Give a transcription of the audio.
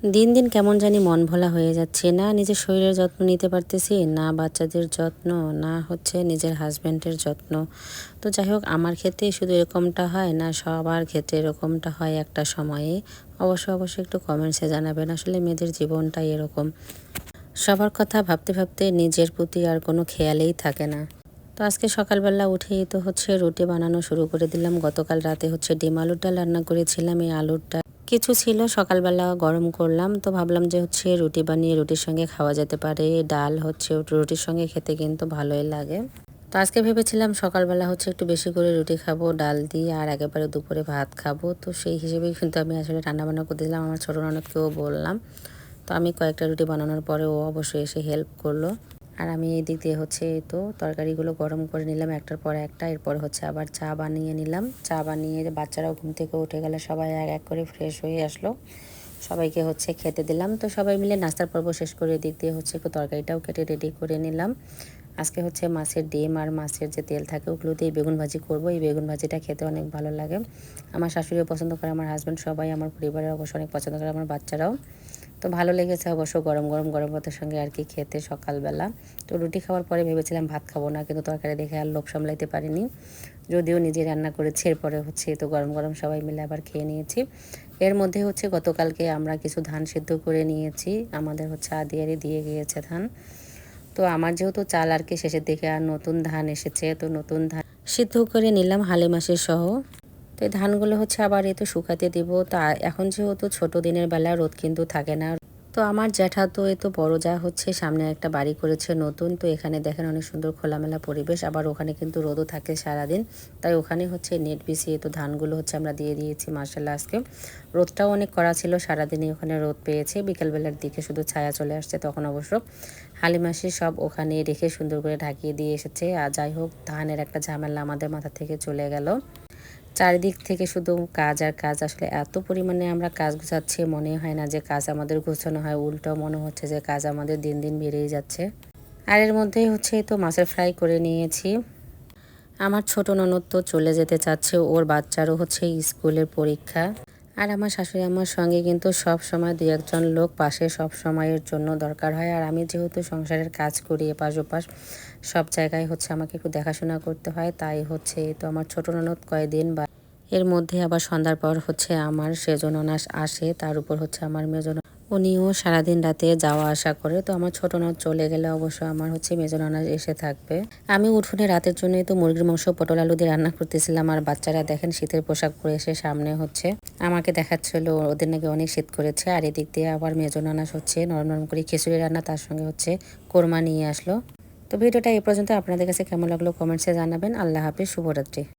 দিন দিন কেমন জানি মন ভোলা হয়ে যাচ্ছে, না নিজের শরীরের যত্ন নিতে পারতেছি, না বাচ্চাদের যত্ন, না হচ্ছে নিজের হাজব্যান্ডের যত্ন। তো যাই হোক, আমার ক্ষেত্রে শুধু এরকমটা হয় না, সবার ক্ষেত্রে এরকমটা হয় একটা সময়ে। অবশ্যই একটু কমেন্টসে জানাবেন, আসলে মেয়েদের জীবনটাই এরকম। সবার কথা ভাবতে ভাবতে নিজের প্রতি আর কোনো খেয়ালেই থাকে না। তো আজকে সকালবেলা উঠেই তো হচ্ছে রুটি বানানো শুরু করে দিলাম। গতকাল রাতে হচ্ছে ডিম আলুর ডাল রান্না করেছিলাম। এই আলুর ডাল কিছু ছিল, সকালবেলা গরম করলাম, তো ভাবলাম যে হচ্ছে রুটি বানিয়ে রুটির সঙ্গে খাওয়া যেতে পারে। ডাল হচ্ছে রুটির সঙ্গে খেতে কিন্তু ভালোই লাগে। তো আজকে ভেবেছিলাম সকালবেলা হচ্ছে একটু বেশি করে রুটি খাবো ডাল দিয়ে, আর একেবারে দুপুরে ভাত খাবো। তো সেই হিসেবেই কিন্তু আমি আসলে রান্নাবান্না করে দিলাম। আমার ছোটো ননদকেও বললাম। তো আমি কয়েকটা রুটি বানানোর পরে ও অবশ্যই এসে হেল্প করলো। আর আমি এই দিক দিয়ে হচ্ছে তো তরকারিগুলো গরম করে নিলাম একটার পর একটা। এরপর হচ্ছে আবার চা বানিয়ে নিলাম। চা বানিয়ে বাচ্চারাও ঘুম থেকে উঠে গেলে সবাই এক এক করে ফ্রেশ হয়ে আসলো। সবাইকে হচ্ছে খেতে দিলাম। তো সবাই মিলে নাস্তার পর্ব শেষ করে দিক দিয়ে হচ্ছে একটু তরকারিটাও কেটে রেডি করে নিলাম। আজকে হচ্ছে মাছের ডিম আর মাছের যে তেল থাকে ওগুলো দিয়ে বেগুন ভাজি করব। এই বেগুন ভাজিটা খেতে অনেক ভালো লাগে। আমার শাশুড়িও পছন্দ করে, আমার হাজব্যান্ড, সবাই আমার পরিবারের অবশ্য অনেক পছন্দ করে, আমার বাচ্চারাও। তো ভালো লেগেছে অবশ্য গরম ভাতের সঙ্গে আর কি খেতে সকালবেলা। তো রুটি খাওয়ার পরে ভেবেছিলাম ভাত খাবো না, কিন্তু তরকারি দেখে আর লোভ সামলাইতে পারিনি। যদিও নিজে রান্না করেছি, এরপরে হচ্ছে তো গরম সবাই মিলে আবার খেয়ে নিয়েছি। এর মধ্যে হচ্ছে গতকালকে আমরা কিছু ধান সিদ্ধ করে নিয়েছি। আমাদের হচ্ছে আদিয়ারি দিয়ে গিয়েছে ধান। তো আমার যেহেতু চাল আর কি শেষের দিকে, আর নতুন ধান এসেছে, তো নতুন ধান সিদ্ধ করে নিলাম হালে মাসের সহ। তো এই ধানগুলো হচ্ছে আবার এ তো শুকাতে দিব। তা এখন যেহেতু ছোট দিনের বেলা রোদ কিন্তু থাকে না। তো আমার জ্যাঠা তো এ তো বড় যা হচ্ছে সামনে একটা বাড়ি করেছে নতুন। তো এখানে দেখেন অনেক সুন্দর খোলামেলা পরিবেশ, আবার ওখানে কিন্তু রোদও থাকে সারাদিন। তাই ওখানে হচ্ছে নেট বিছিয়ে তো ধানগুলো হচ্ছে আমরা দিয়ে দিয়েছি। মার্শাল্লাহ, আজকে রোদটাও অনেক কড়া ছিল, সারাদিনই ওখানে রোদ পেয়েছে। বিকেলবেলার দিকে শুধু ছায়া চলে আসছে, তখন অবশ্য হালিমাসি সব ওখানে রেখে সুন্দর করে ঢাকিয়ে দিয়ে এসেছে। আর যাই হোক, ধানের একটা ঝামেলা আমাদের মাথা থেকে চলে গেল। চারিদিক থেকে শুধু কাজ আর কাজ, আসলে এত পরিমাণে আমরা কাজ গুছাচ্ছি, মনে হয় না যে কাজ আমাদের গোছানো হয়, উল্টো মনে হচ্ছে যে কাজ আমাদের দিন দিন বেড়েই যাচ্ছে। আর এর মধ্যেই হচ্ছে তো মাছের ফ্রাই করে নিয়েছি। আমার ছোট ননদ তো চলে যেতে চাচ্ছে, ওর বাচ্চারও হচ্ছে স্কুলের পরীক্ষা। আর আমার শাশুড়ি আমার সঙ্গে কিন্তু সব সময় দুই একজন লোক পাশে সব সময়ের জন্য দরকার হয়। আর আমি যেহেতু সংসারের কাজ করি এপাশ ওপাশ সব জায়গায় হচ্ছে আমাকে একটু দেখাশোনা করতে হয়, তাই হচ্ছে তো আমার ছোট ননদ কয়েকদিন বা এর মধ্যে আবার সন্ধ্যার পর হচ্ছে আমার সেজন ননাস আসে, তার উপর হচ্ছে আমার মেজন, উনিও সারাদিন রাতে যাওয়া আসা করে। তো আমার ছোট ননদ চলে গেলে অবশ্য আমার হচ্ছে মেজন ননাস এসে থাকবে। আমি উঠোনে রাতের জন্যই তো মুরগির মাংস পটল আলু দিয়ে রান্না করতেছিলাম। আর বাচ্চারা দেখেন শীতের পোশাক পরে এসে সামনে হচ্ছে আমাকে দেখাচ্ছিল ওদের নাকি অনেক শীত করেছে। আর এদিক দিয়ে আবার মেজন ননাস হচ্ছে নরম নরম করে খিচুড়ি রান্না, তার সঙ্গে হচ্ছে কোরমা নিয়ে আসলো। তো ভিডিওটা এই পর্যন্ত, আপনাদের কাছে কেমন লাগলো কমেন্টসে জানাবেন। আল্লাহ হাফিজ, শুভরাত্রি।